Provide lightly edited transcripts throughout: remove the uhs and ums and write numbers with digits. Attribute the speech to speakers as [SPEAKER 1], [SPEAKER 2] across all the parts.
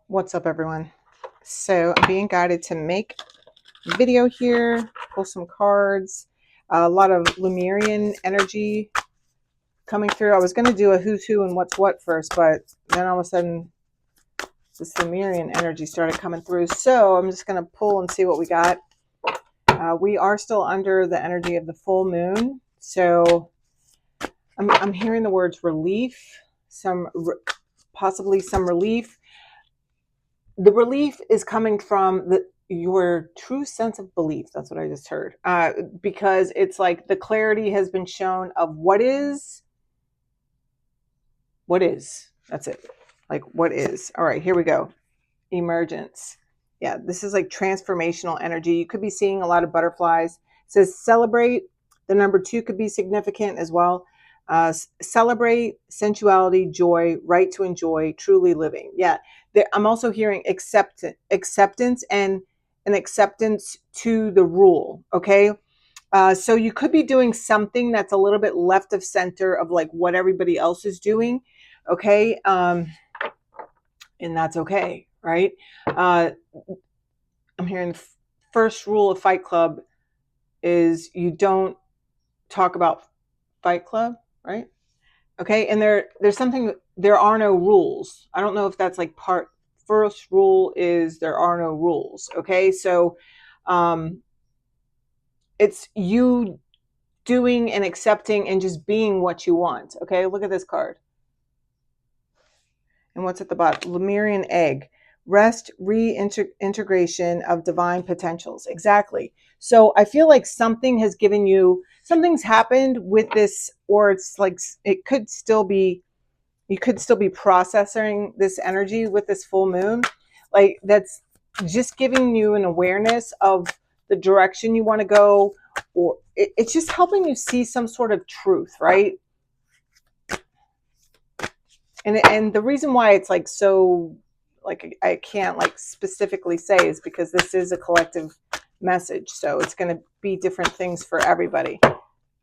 [SPEAKER 1] What's up, everyone? So I'm being guided to make a video here, pull some cards, a lot of Lemurian energy coming through. I was going to do a who's who and what's what first, but then all of a sudden this Lemurian energy started coming through. So I'm just going to pull and see what we got. We are still under the energy of the full moon. So I'm hearing the words relief, possibly some relief. The relief is coming from your true sense of belief. That's what I just heard. Because it's like the clarity has been shown of what is. That's it. Like what is. All right, here we go. Emergence. Yeah, this is like transformational energy. You could be seeing a lot of butterflies. It says celebrate. The number 2 could be significant as well. Celebrate sensuality, joy, right to enjoy, truly living. Yeah, I'm also hearing acceptance and an acceptance to the rule. Okay, so you could be doing something that's a little bit left of center of like what everybody else is doing. Okay, and that's okay, right? I'm hearing first rule of Fight Club is you don't talk about Fight Club, right? Okay, and there's something, there are no rules. I don't know if that's like first rule is there are no rules. Okay, so it's you doing and accepting and just being what you want. Okay, look at this card. And what's at the bottom? Lemurian egg. Rest, reintegration of divine potentials. Exactly. So I feel like something has given you, something's happened with this, or it's like it could still be, you could still be processing this energy with this full moon. Like that's just giving you an awareness of the direction you want to go, or it's just helping you see some sort of truth, right? And the reason why it's like so, like I can't like specifically say is because this is a collective message, so it's going to be different things for everybody.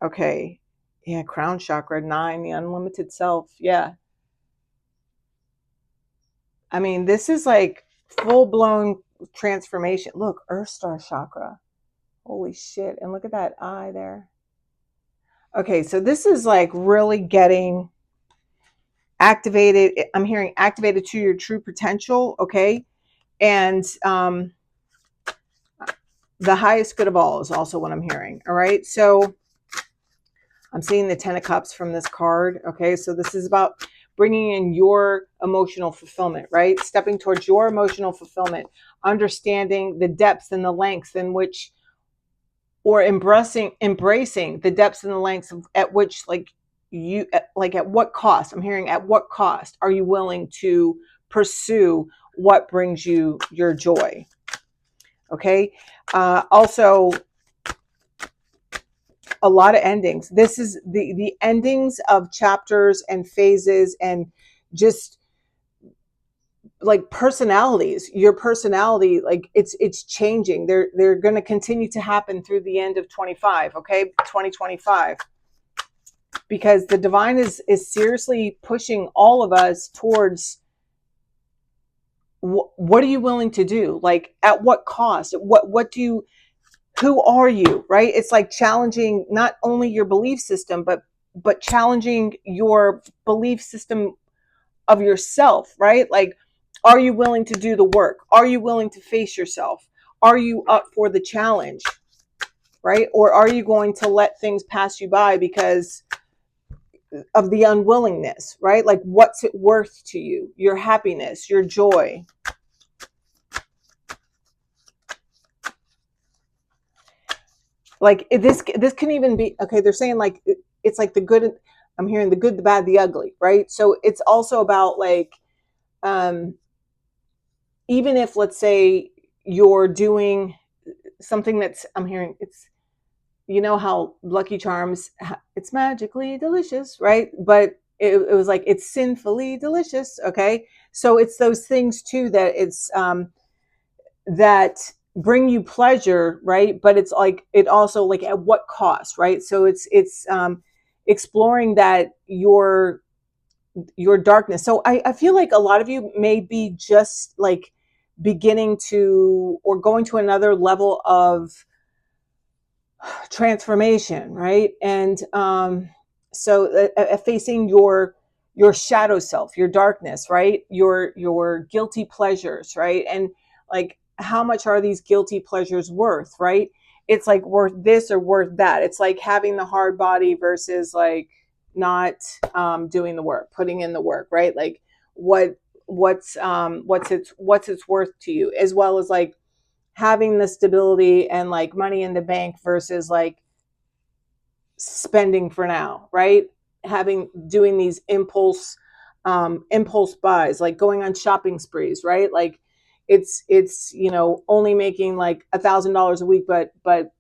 [SPEAKER 1] Okay, yeah, crown chakra 9, the unlimited self. Yeah, I mean, this is like full-blown transformation. Look, earth star chakra, holy shit, and look at that eye there. Okay, so this is like really getting activated. I'm hearing activated to your true potential. Okay, and the highest good of all is also what I'm hearing. All right, so I'm seeing the 10 of cups from this card. Okay, so this is about bringing in your emotional fulfillment, right? Stepping towards your emotional fulfillment, understanding the depths and the lengths in which, or embracing the depths and the lengths at which, like you, like at what cost? I'm hearing at what cost are you willing to pursue what brings you your joy? Okay. Also, a lot of endings. This is the endings of chapters and phases and just like personalities. Your personality, like it's changing. They're going to continue to happen through the end of 25. Okay, 2025. Because the divine is seriously pushing all of us towards what are you willing to do? Like at what cost? What do you, who are you, right? It's like challenging not only your belief system, but challenging your belief system of yourself, right? Like, are you willing to do the work? Are you willing to face yourself? Are you up for the challenge, right? Or are you going to let things pass you by because of the unwillingness, right? Like, what's it worth to you? Your happiness, your joy. Like this can even be, okay, they're saying like it's like the good, I'm hearing the good, the bad, the ugly, right? So it's also about like even if, let's say, you're doing something that's, I'm hearing it's, you know how Lucky Charms, it's magically delicious, right? But it was like it's sinfully delicious. Okay, so it's those things too that it's that bring you pleasure, right? But it's like it also, like, at what cost, right? So it's exploring that your your darkness. So I feel like a lot of you may be just like beginning to, or going to another level of transformation, right? And so facing your shadow self, your darkness, right? Your guilty pleasures, right? And like, how much are these guilty pleasures worth, right? It's like worth this or worth that. It's like having the hard body versus like not doing the work, putting in the work, right? Like what's its worth to you, as well as like having the stability and like money in the bank versus like spending for now, right? Having doing these impulse buys, like going on shopping sprees, right? Like it's only making like $1,000 a week, but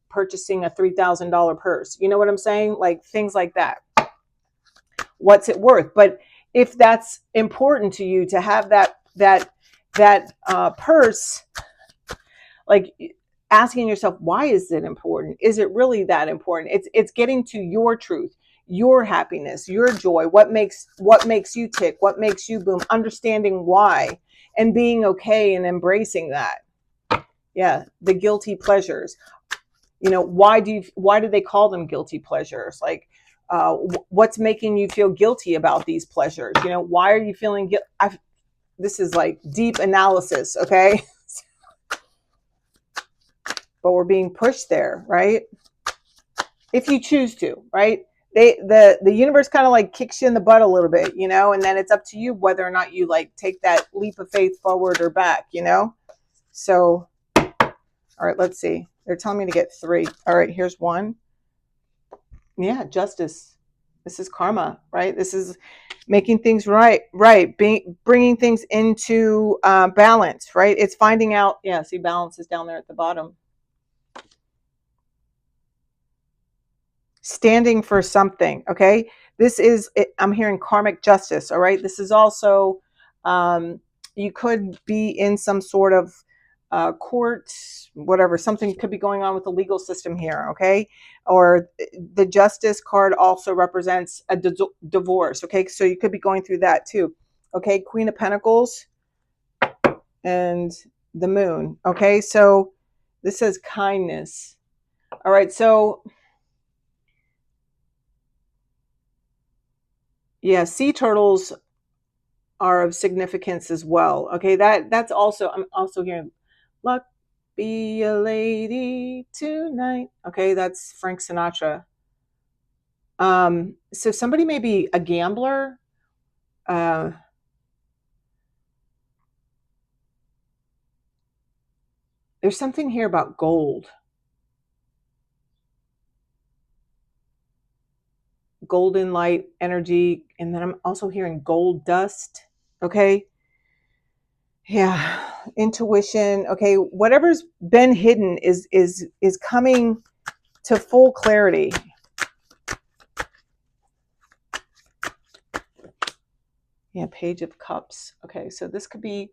[SPEAKER 1] purchasing a $3,000 purse. You know what I'm saying? Like things like that. What's it worth? But if that's important to you to have that purse, like asking yourself, why is it important? Is it really that important? It's getting to your truth, your happiness, your joy, what makes you tick, what makes you boom, understanding why, and being okay and embracing that. Yeah, the guilty pleasures. Why do they call them guilty pleasures? Like what's making you feel guilty about these pleasures? Why are you feeling guilt? This is like deep analysis, okay? But we're being pushed there, right? If you choose to, right? The universe kind of like kicks you in the butt a little bit, and then it's up to you whether or not you like take that leap of faith forward or back, So, all right, let's see. They're telling me to get 3. All right, here's 1. Yeah, justice. This is karma, right? This is making things right, bringing things into balance, right? It's finding out. Yeah, see, balance is down there at the bottom. Standing for something. Okay, this is I'm hearing karmic justice. All right, this is also you could be in some sort of court, whatever. Something could be going on with the legal system here. Okay, or the justice card also represents a divorce. Okay, so you could be going through that too. Okay, Queen of Pentacles and the Moon. Okay, so this says kindness. All right, so yeah, sea turtles are of significance as well. Okay, that's also, I'm also hearing luck be a lady tonight. Okay, that's Frank Sinatra. So somebody may be a gambler. There's something here about gold. Golden light energy, and then I'm also hearing gold dust. Okay, yeah, intuition. Okay, whatever's been hidden is coming to full clarity. Yeah, Page of Cups. Okay, so this could be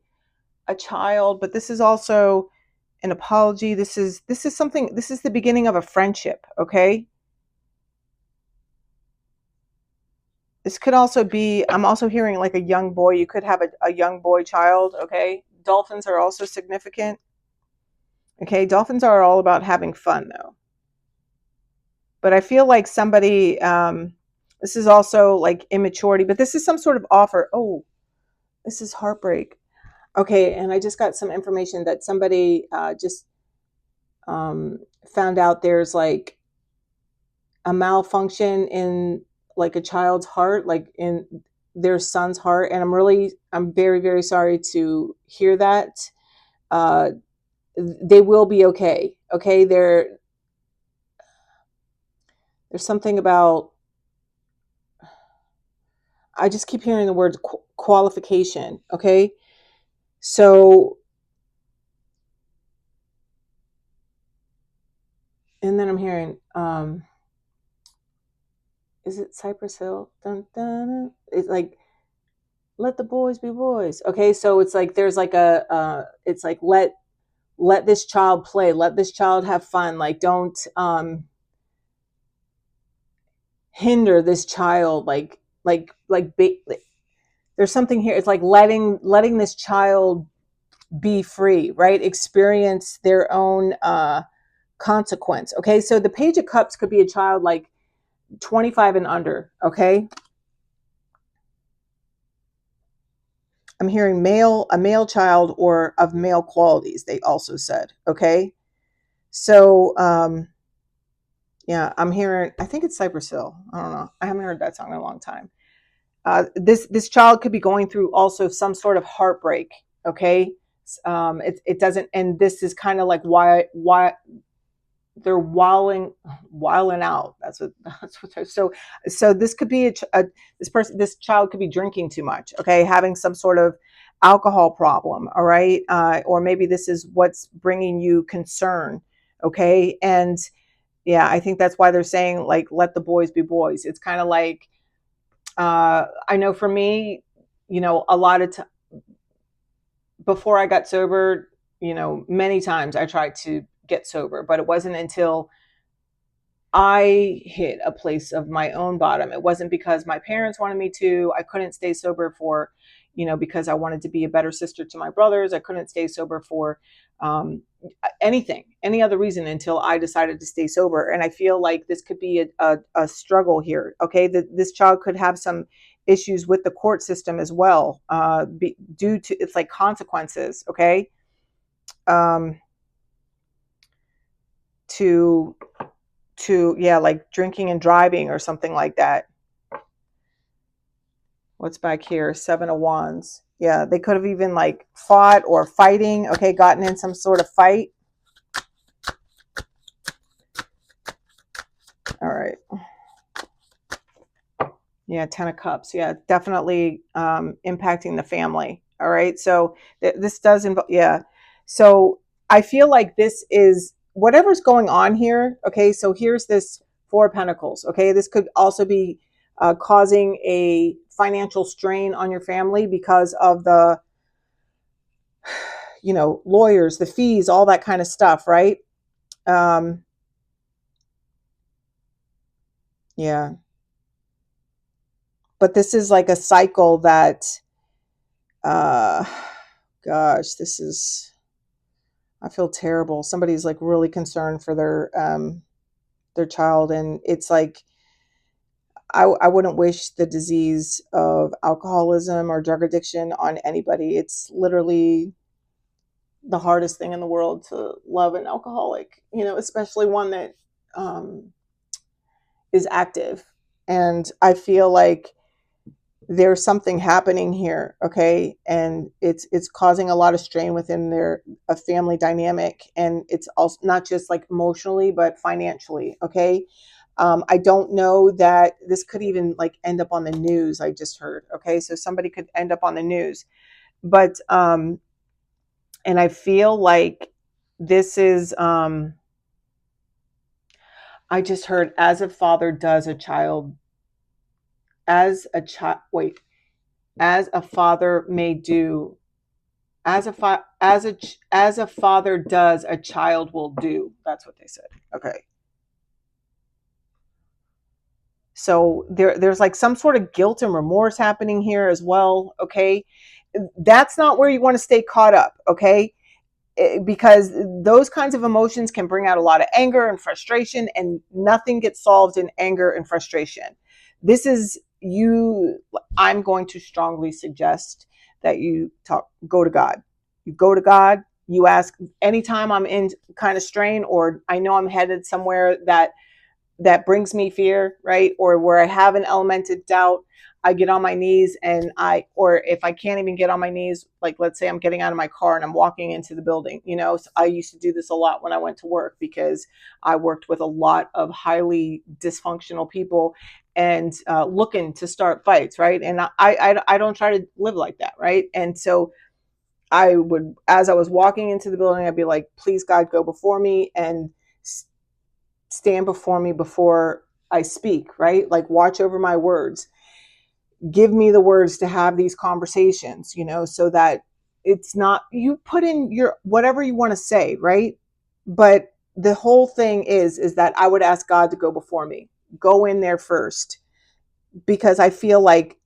[SPEAKER 1] a child, but this is also an apology. This is something. This is the beginning of a friendship. Okay, this could also be, I'm also hearing like a young boy. You could have a young boy child. Okay, dolphins are also significant. Okay, dolphins are all about having fun though. But I feel like somebody, this is also like immaturity, but this is some sort of offer. Oh, this is heartbreak. Okay, and I just got some information that somebody just found out there's like a malfunction in like a child's heart, like in their son's heart, and I'm very, very sorry to hear that. They will be okay. Okay, there's something about, I just keep hearing the word qualification. Okay, so, and then I'm hearing, is it Cypress Hill? Dun, dun, dun. It's like, let the boys be boys. Okay, so it's like there's like it's like let this child play, let this child have fun. Like don't hinder this child. Like there's something here. It's like letting this child be free, right? Experience their own consequence. Okay, so the Page of Cups could be a child like 25 and under. Okay, I'm hearing a male child or of male qualities. They also said. Okay, so yeah, I'm hearing. I think it's Cypress Hill. I don't know. I haven't heard that song in a long time. This child could be going through also some sort of heartbreak. Okay, it doesn't, and this is kind of like why they're wilding out. That's what they're so this could be this child could be drinking too much. Okay, having some sort of alcohol problem. All right, or maybe this is what's bringing you concern. Okay, and yeah, I think that's why they're saying like let the boys be boys. It's kind of like I know for me, a lot of before I got sober, many times I tried to get sober, but it wasn't until I hit a place of my own bottom. It wasn't because my parents wanted me to. I couldn't stay sober for, because I wanted to be a better sister to my brothers. I couldn't stay sober for any other reason until I decided to stay sober. And I feel like this could be a struggle here. Okay, this child could have some issues with the court system as well, due to it's like consequences. Okay, to yeah, like drinking and driving or something like that. What's back here? 7 of Wands. Yeah, they could have even like fought or fighting. Okay, gotten in some sort of fight. All right. Yeah, 10 of Cups. Yeah, definitely impacting the family. All right. So this does involve. Yeah. So I feel like this is whatever's going on here. Okay. So here's this 4 of Pentacles. Okay. This could also be causing a financial strain on your family because of the, lawyers, the fees, all that kind of stuff. Right. Yeah. But this is like a cycle that, uh, gosh, I feel terrible. Somebody's like really concerned for their child, and it's like I wouldn't wish the disease of alcoholism or drug addiction on anybody. It's literally the hardest thing in the world to love an alcoholic, especially one that um, is active. And I feel like there's something happening here, okay, and it's causing a lot of strain within a family dynamic, and it's also not just like emotionally but financially. Okay, I don't know that this could even like end up on the news. I just heard. Okay, so somebody could end up on the news, but and I feel like this is I just heard as a father does a child as a child wait as a father may do as a father does a child will do. That's what they said. Okay, so there's like some sort of guilt and remorse happening here as well. Okay, that's not where you want to stay caught up. Okay, because those kinds of emotions can bring out a lot of anger and frustration, and nothing gets solved in anger and frustration. This is you. I'm going to strongly suggest that you go to God. You go to God. You ask anytime I'm in kind of strain, or I know I'm headed somewhere that brings me fear, right? Or where I have an element of doubt, I get on my knees or if I can't even get on my knees, like let's say I'm getting out of my car and I'm walking into the building, so I used to do this a lot when I went to work because I worked with a lot of highly dysfunctional people and looking to start fights, right? And I don't try to live like that, right? And so I would, as I was walking into the building, I'd be like, please God, go before me and stand before me before I speak, right? Like watch over my words. Give me the words to have these conversations, so that it's not, you put in your whatever you want to say, right? But the whole thing is that I would ask God to go before me. Go in there first, because I feel like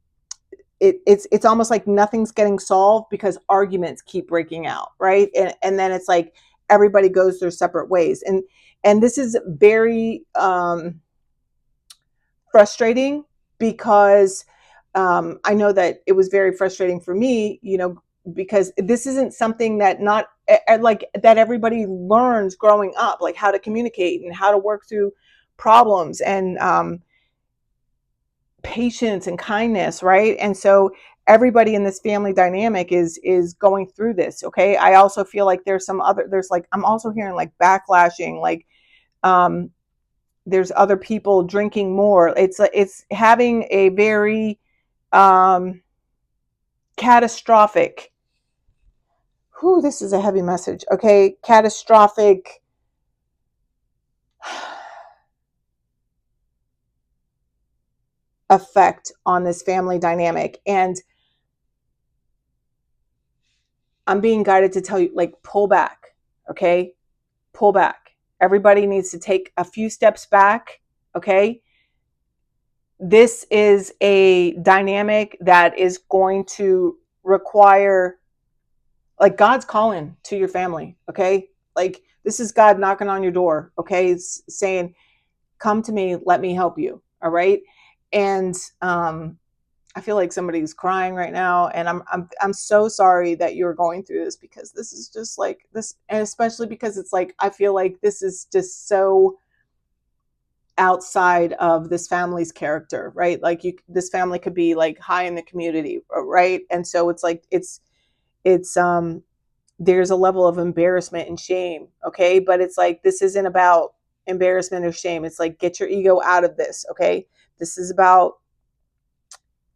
[SPEAKER 1] it's almost like nothing's getting solved because arguments keep breaking out, right? And then it's like everybody goes their separate ways, and this is very frustrating because I know that it was very frustrating for me, because this isn't something that not like that everybody learns growing up, like how to communicate and how to work through problems and patience and kindness, right? And so everybody in this family dynamic is going through this. Okay, I also feel like there's like I'm also hearing like backlashing, like um there's other people drinking more. It's having a very um catastrophic, whew, this is a heavy message, okay, catastrophic effect on this family dynamic. And I'm being guided to tell you, like, pull back, okay? Pull back. Everybody needs to take a few steps back, okay? This is a dynamic that is going to require, like, God's calling to your family, okay? Like, this is God knocking on your door, okay? It's saying, come to me, let me help you, all right? And I feel like somebody's crying right now, and I'm so sorry that you're going through this, because this is just like this, and especially because it's like I feel like this is just so outside of this family's character, right? Like this family could be like high in the community, right? And so it's like it's there's a level of embarrassment and shame, okay? But it's like this isn't about embarrassment or shame. It's like, get your ego out of this, okay? This is about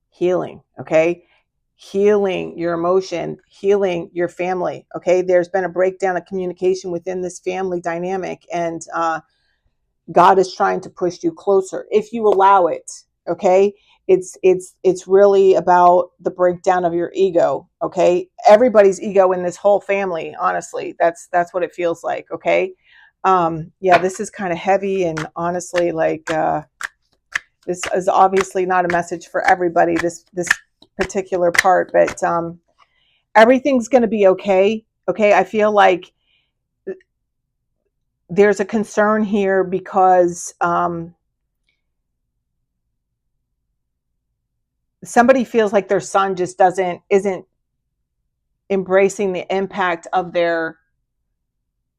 [SPEAKER 1] healing, okay? Healing your emotion, healing your family, okay? There's been a breakdown of communication within this family dynamic, and God is trying to push you closer if you allow it, okay? It's really about the breakdown of your ego, okay? Everybody's ego in this whole family, honestly, that's what it feels like, okay? Yeah, this is kind of heavy, and honestly, like this is obviously not a message for everybody, this particular part, but everything's going to be okay. Okay, I feel like there's a concern here because somebody feels like their son just isn't embracing the impact of their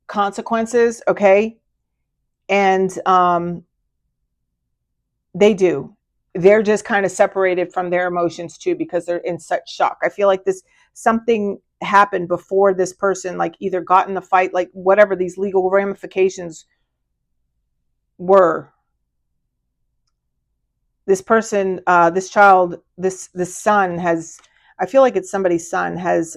[SPEAKER 1] consequences. Okay, and they do. They're just kind of separated from their emotions too, because they're in such shock. I feel like this something happened before this person like either got in the fight, like whatever these legal ramifications were. This person, this child, this son has, I feel like it's somebody's son, has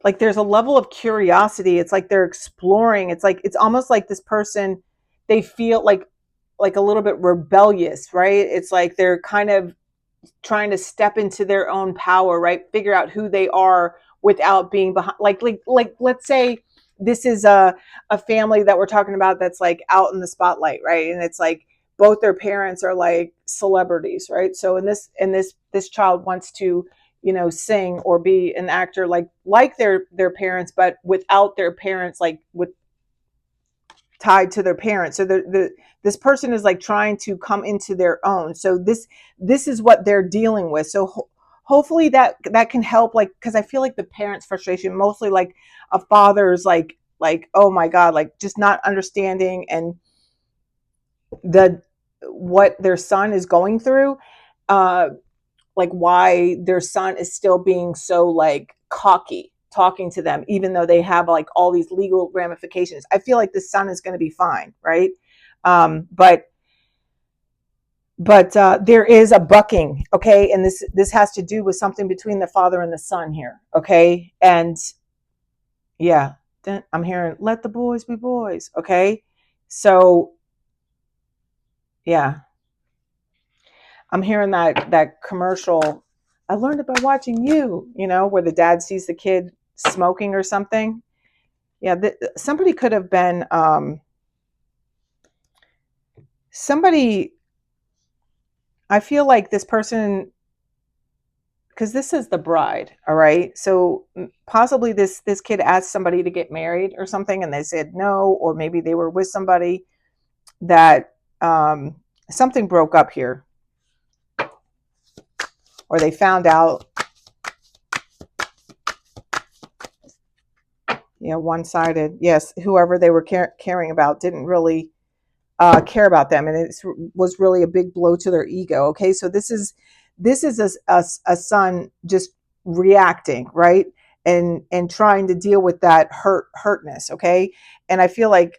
[SPEAKER 1] like there's a level of curiosity. It's like they're exploring. It's like it's almost like this person, they feel like a little bit rebellious, right? It's like they're kind of trying to step into their own power, right? Figure out who they are without being behind. Like let's say this is a family that we're talking about that's like out in the spotlight, right? And it's like both their parents are like celebrities, right? So in this child wants to, sing or be an actor like their parents, but without their parents, like with tied to their parents. So this person is like trying to come into their own. So this is what they're dealing with. So hopefully that can help, like, because I feel like the parents' frustration, mostly like a father's like oh my god, like just not understanding and the what their son is going through, uh like why their son is still being so like cocky talking to them, even though they have like all these legal ramifications. I feel like the son is going to be fine, right? But there is a bucking, okay, and this has to do with something between the father and the son here, okay? And yeah, I'm hearing let the boys be boys, okay? So yeah, I'm hearing that commercial. I learned it by watching you, where the dad sees the kid smoking or something. Yeah, somebody could have been somebody. I feel like this person, because this is the bride, all right? So possibly this kid asked somebody to get married or something, and they said no, or maybe they were with somebody that something broke up here, or they found out. Yeah, one-sided. Yes, whoever they were caring about didn't really care about them, and it was really a big blow to their ego. Okay, so this is a son just reacting, right, and trying to deal with that hurtness. Okay, and I feel like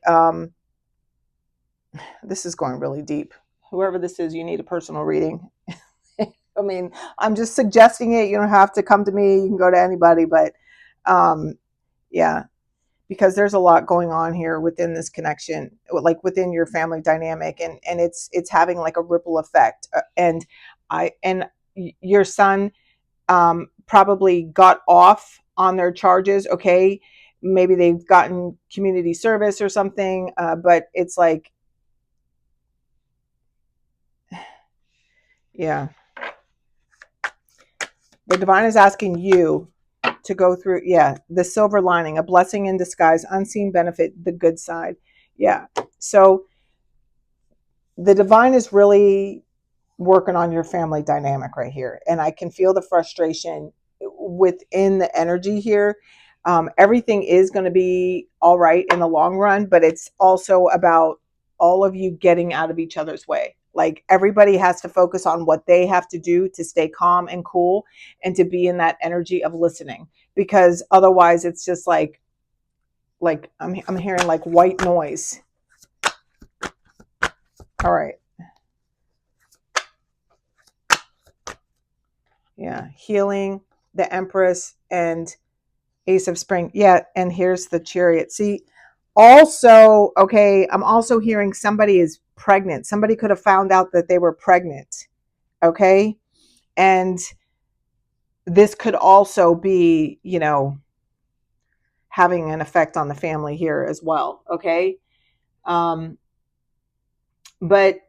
[SPEAKER 1] this is going really deep. Whoever this is, you need a personal reading. I mean, I'm just suggesting it. You don't have to come to me. You can go to anybody, but yeah, because there's a lot going on here within this connection, like within your family dynamic, and it's having like a ripple effect. And your son probably got off on their charges. Okay, maybe they've gotten community service or something, but it's like, yeah, the divine is asking you to go through, yeah, the silver lining, a blessing in disguise, unseen benefit, the good side. Yeah, so the divine is really working on your family dynamic right here, and I can feel the frustration within the energy here. Everything is going to be all right in the long run, but it's also about all of you getting out of each other's way. Like, everybody has to focus on what they have to do to stay calm and cool, and to be in that energy of listening, because otherwise it's just like I'm hearing like white noise. All right. Yeah, healing, the Empress, and Ace of Spring. Yeah, and here's the Chariot. See, also, okay, I'm also hearing somebody is pregnant. Somebody could have found out that they were pregnant, okay? And this could also be, having an effect on the family here as well, okay? Um, but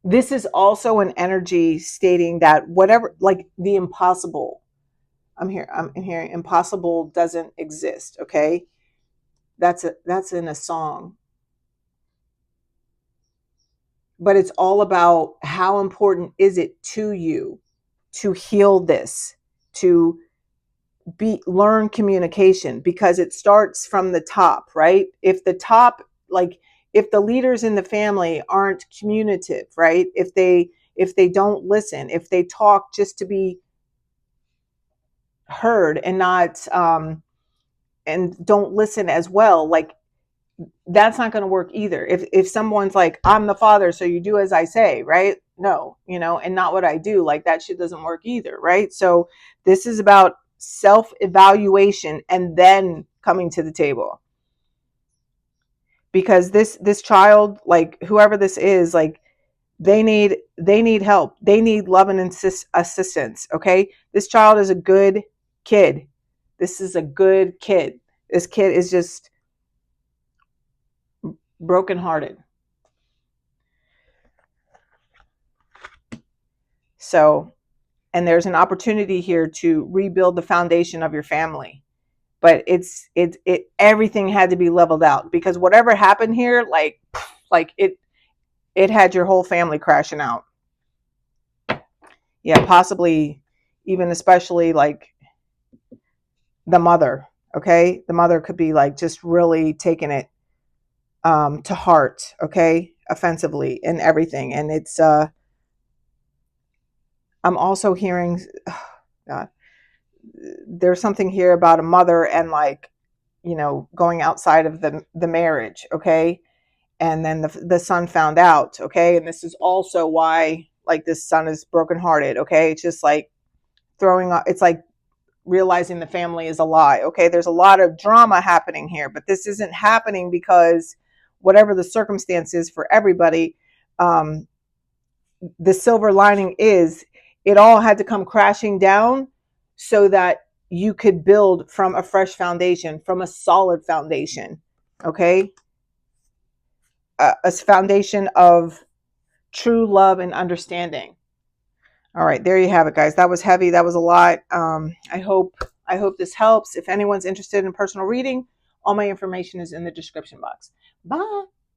[SPEAKER 1] this is also an energy stating that whatever, like the impossible, I'm hearing impossible doesn't exist, okay? That's in a song. But it's all about how important is it to you to heal this, to learn communication, because it starts from the top, right? If the top, like, if the leaders in the family aren't communicative, right? If they don't listen, if they talk just to be heard and not and don't listen as well, like, that's not going to work either. If someone's like, I'm the father, so you do as I say, right? No, and not what I do, like, that shit doesn't work either, right? So this is about self-evaluation and then coming to the table, because this child, like, whoever this is, like, they need help, they need love and assistance. Okay, this child is a good kid. This is a good kid. This kid is just brokenhearted. So, and there's an opportunity here to rebuild the foundation of your family, but it everything had to be leveled out, because whatever happened here, like it had your whole family crashing out. Yeah, possibly even especially like the mother. Okay, the mother could be like just really taking it to heart, okay, offensively and everything. And it's I'm also hearing, oh, God, there's something here about a mother and, like, going outside of the marriage, okay? And then the son found out, okay? And this is also why, like, this son is brokenhearted, okay? It's just like it's like realizing the family is a lie, okay? There's a lot of drama happening here, but this isn't happening because whatever the circumstance is for everybody, um, the silver lining is it all had to come crashing down so that you could build from a fresh foundation, from a solid foundation, okay? A foundation of true love and understanding. All right, there you have it, guys. That was heavy. That was a lot. I hope this helps. If anyone's interested in personal reading, all my information is in the description box. Bye.